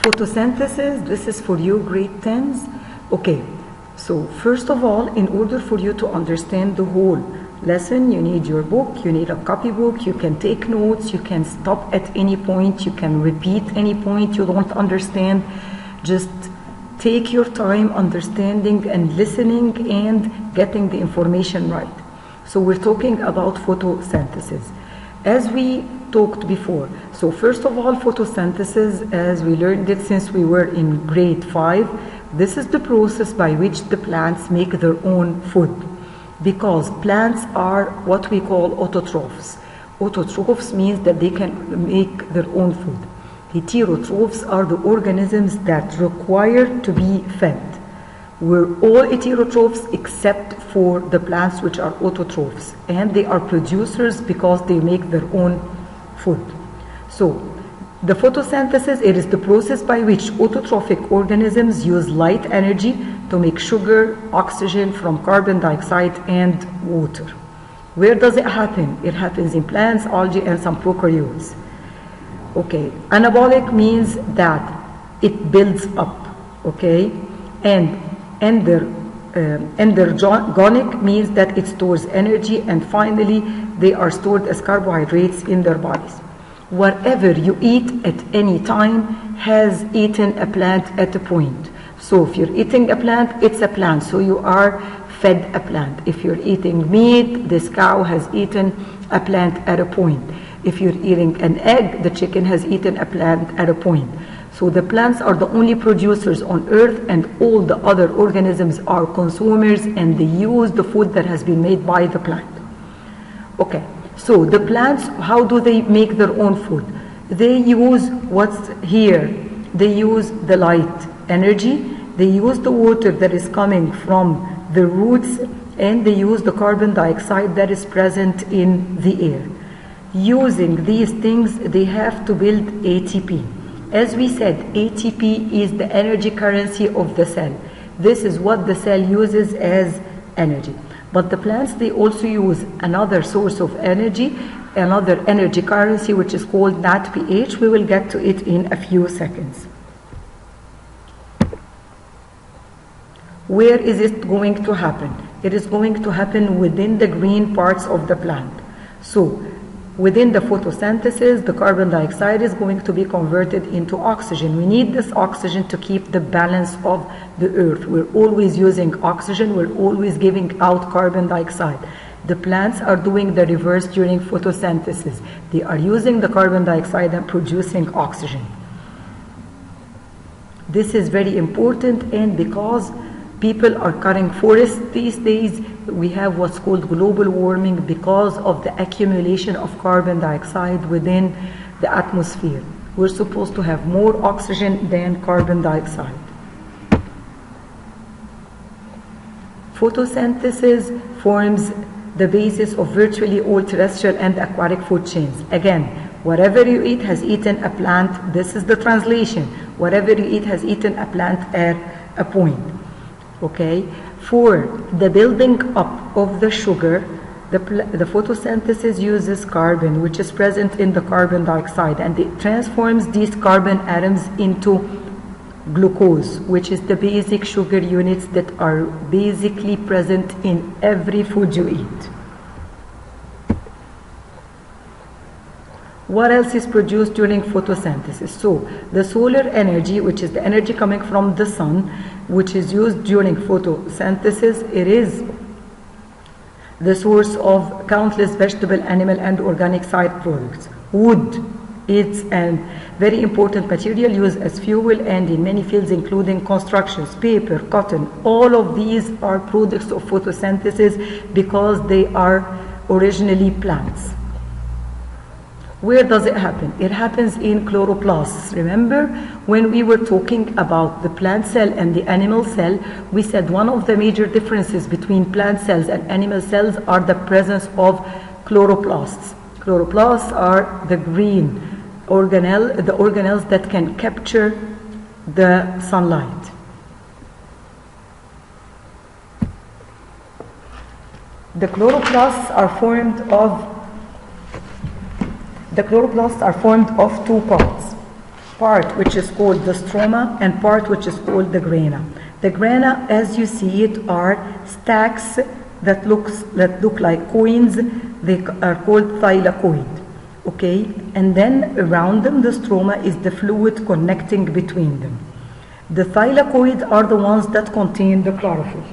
Photosynthesis, this is for you grade 10s. Okay, so first of all, in order for you to understand the whole lesson, you need your book, you need a copybook, you can take notes, you can stop at any point, you can repeat any point you don't understand. Just take your time understanding and listening and getting the information right. So we're talking about photosynthesis. As we talked before, so first of all, photosynthesis, as we learned it since we were in grade 5, this is the process by which the plants make their own food, because plants are what we call autotrophs. Autotrophs means that they can make their own food. Heterotrophs are the organisms that require to be fed. We're all heterotrophs except for the plants which are autotrophs, and they are producers because they make their own food. So the photosynthesis, it is the process by which autotrophic organisms use light energy to make sugar, oxygen from carbon dioxide and water. Where does it happen? It happens in plants, algae, and some prokaryotes. Okay, anabolic means that it builds up, okay, and endergonic means that it stores energy, and finally they are stored as carbohydrates in their bodies. Whatever you eat at any time has eaten a plant at a point. So if you're eating a plant, it's a plant, so you are fed a plant. If you're eating meat, this cow has eaten a plant at a point. If you're eating an egg, the chicken has eaten a plant at a point. So the plants are the only producers on earth, and all the other organisms are consumers, and they use the food that has been made by the plant. Okay, so the plants, how do they make their own food? They use what's here. They use the light energy, they use the water that is coming from the roots, and they use the carbon dioxide that is present in the air. Using these things, they have to build ATP. As we said, ATP is the energy currency of the cell. This is what the cell uses as energy. But the plants, they also use another source of energy, another energy currency, which is called NADPH. We will get to it in a few seconds. Where is it going to happen? It is going to happen within the green parts of the plant. So within the photosynthesis, the carbon dioxide is going to be converted into oxygen. We need this oxygen to keep the balance of the earth. We're always using oxygen, we're always giving out carbon dioxide. The plants are doing the reverse during photosynthesis. They are using the carbon dioxide and producing oxygen. This is very important, and because people are cutting forests these days, we have what's called global warming because of the accumulation of carbon dioxide within the atmosphere. We're supposed to have more oxygen than carbon dioxide. Photosynthesis forms the basis of virtually all terrestrial and aquatic food chains. Again, whatever you eat has eaten a plant. This is the translation. Whatever you eat has eaten a plant at a point. Okay, for the building up of the sugar, the photosynthesis uses carbon, which is present in the carbon dioxide, and it transforms these carbon atoms into glucose, which is the basic sugar units that are basically present in every food you eat. What else is produced during photosynthesis? So the solar energy, which is the energy coming from the sun, which is used during photosynthesis, it is the source of countless vegetable, animal, and organic side products. Wood, it's a very important material used as fuel and in many fields including constructions, paper, cotton. All of these are products of photosynthesis because they are originally plants. Where does it happen? It happens in chloroplasts. Remember when we were talking about the plant cell and the animal cell, we said one of the major differences between plant cells and animal cells are the presence of chloroplasts. Chloroplasts are the green the organelles that can capture the sunlight. The chloroplasts are formed of two parts. part which is called the stroma and part which is called the grana. The grana, as you see it, are stacks that look like coins. They are called thylakoid. Okay, and then around them the stroma is the fluid connecting between them. The thylakoid are the ones that contain the chlorophyll.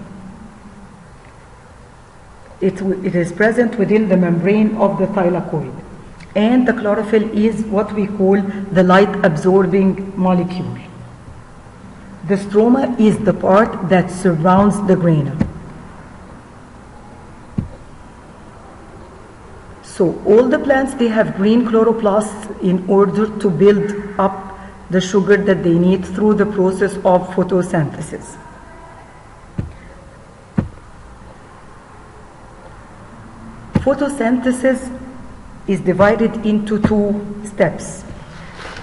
It is present within the membrane of the thylakoid, and the chlorophyll is what we call the light absorbing molecule. The stroma is the part that surrounds the grana. So all the plants, they have green chloroplasts in order to build up the sugar that they need through the process of photosynthesis. Photosynthesis is divided into two steps.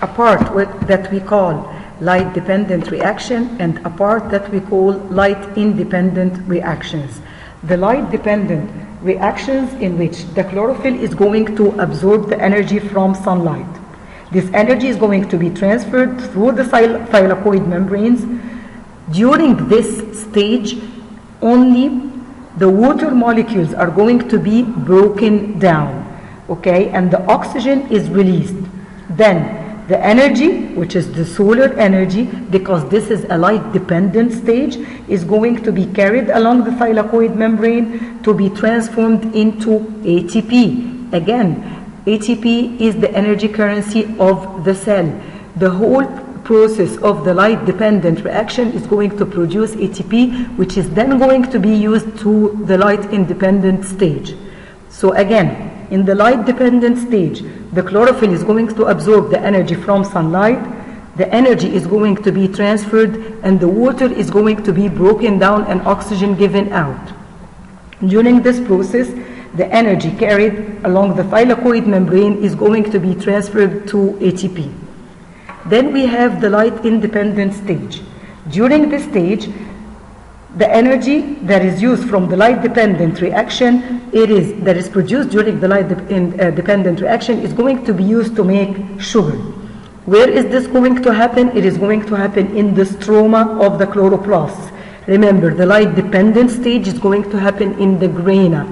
A part that we call light dependent reaction and a part that we call light independent reactions. The light dependent reactions in which the chlorophyll is going to absorb the energy from sunlight. This energy is going to be transferred through the thylakoid membranes. During this stage, only the water molecules are going to be broken down, okay, and the oxygen is released. Then the energy, which is the solar energy, because this is a light dependent stage, is going to be carried along the thylakoid membrane to be transformed into ATP. Again, ATP is the energy currency of the cell. The whole process of the light dependent reaction is going to produce ATP, which is then going to be used to the light independent stage. So again, in the light dependent stage, the chlorophyll is going to absorb the energy from sunlight, the energy is going to be transferred, and the water is going to be broken down and oxygen given out. During this process, the energy carried along the thylakoid membrane is going to be transferred to ATP. Then we have the light independent stage. During this stage, the energy that is used from the light dependent reaction, that is produced during the light dependent reaction, is going to be used to make sugar. Where is this going to happen? It is going to happen in the stroma of the chloroplasts. Remember, the light dependent stage is going to happen in the grana,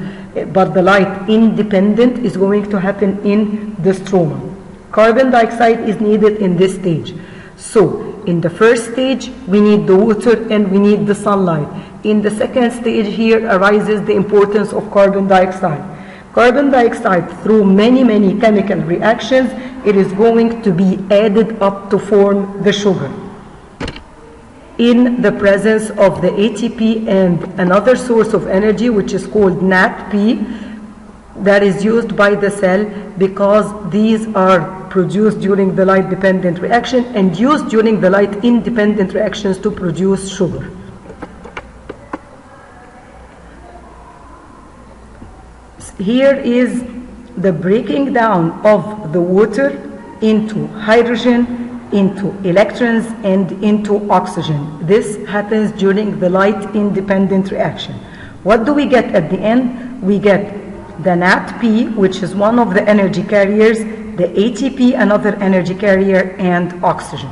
but the light independent is going to happen in the stroma. Carbon dioxide is needed in this stage. So in the first stage, we need the water and we need the sunlight. In the second stage, here arises the importance of carbon dioxide. Carbon dioxide, through many chemical reactions, it is going to be added up to form the sugar. In the presence of the ATP and another source of energy, which is called NADP, that is used by the cell, because these are produced during the light dependent reaction and used during the light independent reactions to produce sugar. Here is the breaking down of the water into hydrogen, into electrons, and into oxygen. This happens during the light independent reaction. What do we get at the end? We get the NADP, which is one of the energy carriers, the ATP, another energy carrier, and oxygen.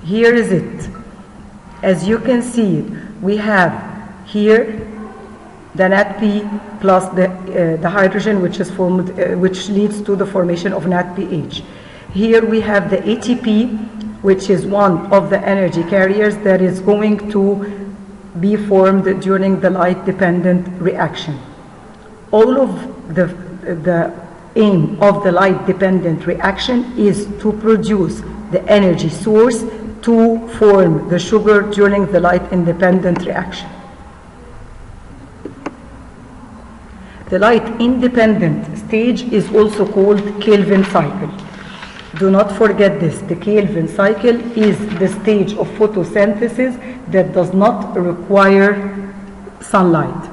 Here is it. As you can see, we have here the NADP plus the hydrogen, which is formed, which leads to the formation of NADPH. Here we have the ATP, which is one of the energy carriers that is going to be formed during the light dependent reaction. All of the aim of the light dependent reaction is to produce the energy source to form the sugar during the light independent reaction. The light independent stage is also called Kelvin cycle. Do not forget this. The Kelvin cycle is the stage of photosynthesis that does not require sunlight.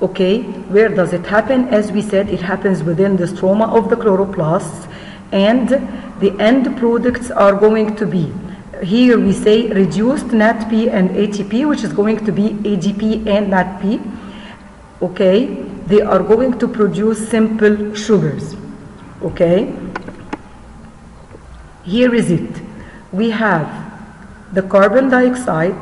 Okay, where does it happen? As we said, it happens within the stroma of the chloroplasts, and the end products are going to be, here we say reduced NADP and ATP, which is going to be ADP and NADP. Okay, they are going to produce simple sugars. Okay, Here is it. We have the carbon dioxide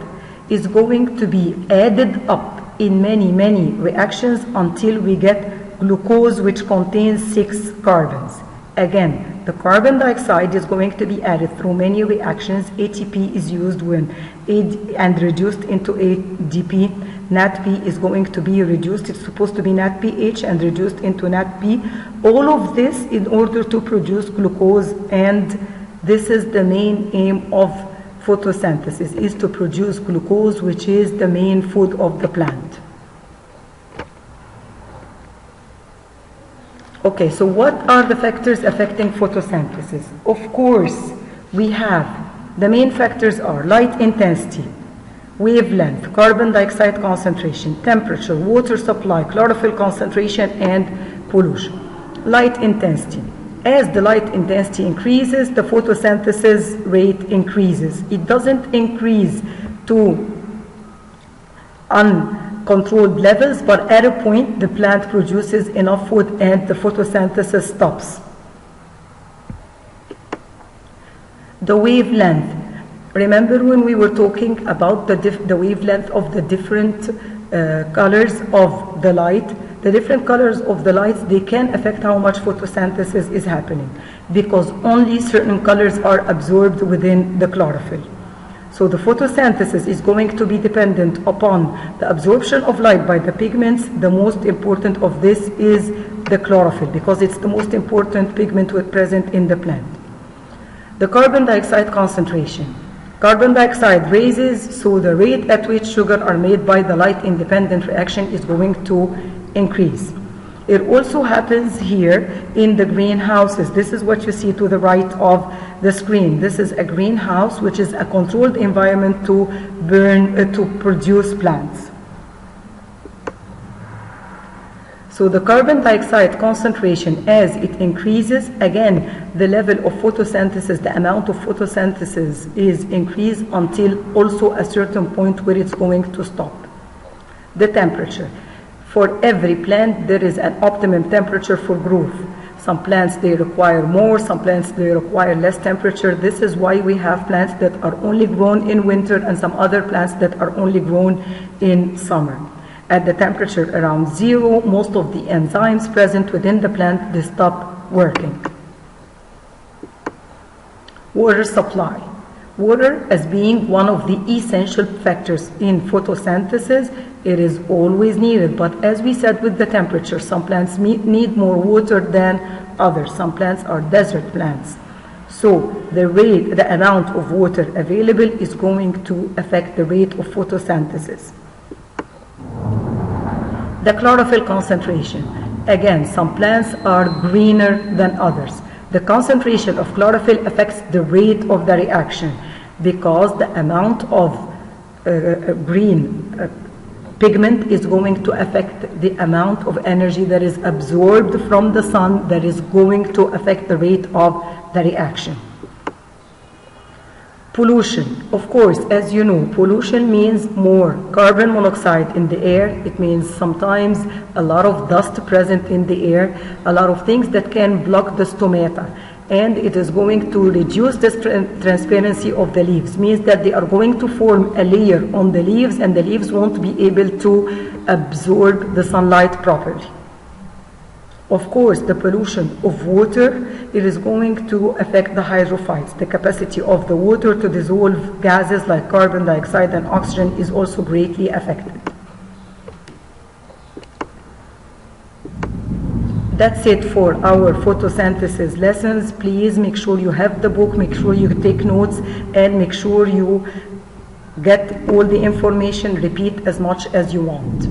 is going to be added up in many reactions until we get glucose, which contains 6 carbons. Again, the carbon dioxide is going to be added through many reactions. ATP is used and reduced into ADP. NADP is going to be reduced. It's supposed to be NADPH and reduced into NADP. All of this in order to produce glucose, and this is the main aim of photosynthesis, is to produce glucose, which is the main food of the plant. Okay, so what are the factors affecting photosynthesis? Of course, we have the main factors are light intensity, wavelength, carbon dioxide concentration, temperature, water supply, chlorophyll concentration, and pollution. Light intensity. As the light intensity increases, the photosynthesis rate increases. It doesn't increase to uncontrolled levels, but at a point the plant produces enough food and the photosynthesis stops. The wavelength. Remember when we were talking about the wavelength of the different colors of the light? The different colors of the lights, they can affect how much photosynthesis is happening, because only certain colors are absorbed within the chlorophyll. So the photosynthesis is going to be dependent upon the absorption of light by the pigments. The most important of this is the chlorophyll, because it's the most important pigment present in the plant. The carbon dioxide concentration. Carbon dioxide raises, so the rate at which sugar are made by the light independent reaction is going to increase. It also happens here in the greenhouses. This is what you see to the right of the screen. This is a greenhouse, which is a controlled environment to produce plants. So the carbon dioxide concentration, as it increases, again, the level of photosynthesis, the amount of photosynthesis is increased until also a certain point where it's going to stop. The temperature. For every plant, there is an optimum temperature for growth. Some plants, they require more, some plants, they require less temperature. This is why we have plants that are only grown in winter and some other plants that are only grown in summer. At the temperature around 0, most of the enzymes present within the plant, they stop working. Water supply. Water as being one of the essential factors in photosynthesis, it is always needed. But as we said with the temperature, some plants need more water than others. Some plants are desert plants. So the amount of water available is going to affect the rate of photosynthesis. The chlorophyll concentration. Again, some plants are greener than others. The concentration of chlorophyll affects the rate of the reaction, because the amount of green pigment is going to affect the amount of energy that is absorbed from the sun, that is going to affect the rate of the reaction. Pollution. Of course, as you know, pollution means more carbon monoxide in the air. It means sometimes a lot of dust present in the air, a lot of things that can block the stomata. And it is going to reduce the transparency of the leaves. Means that they are going to form a layer on the leaves, and the leaves won't be able to absorb the sunlight properly. Of course, the pollution of water, it is going to affect the hydrophytes. The capacity of the water to dissolve gases like carbon dioxide and oxygen is also greatly affected. That's it for our photosynthesis lessons. Please make sure you have the book, make sure you take notes, and make sure you get all the information, repeat as much as you want.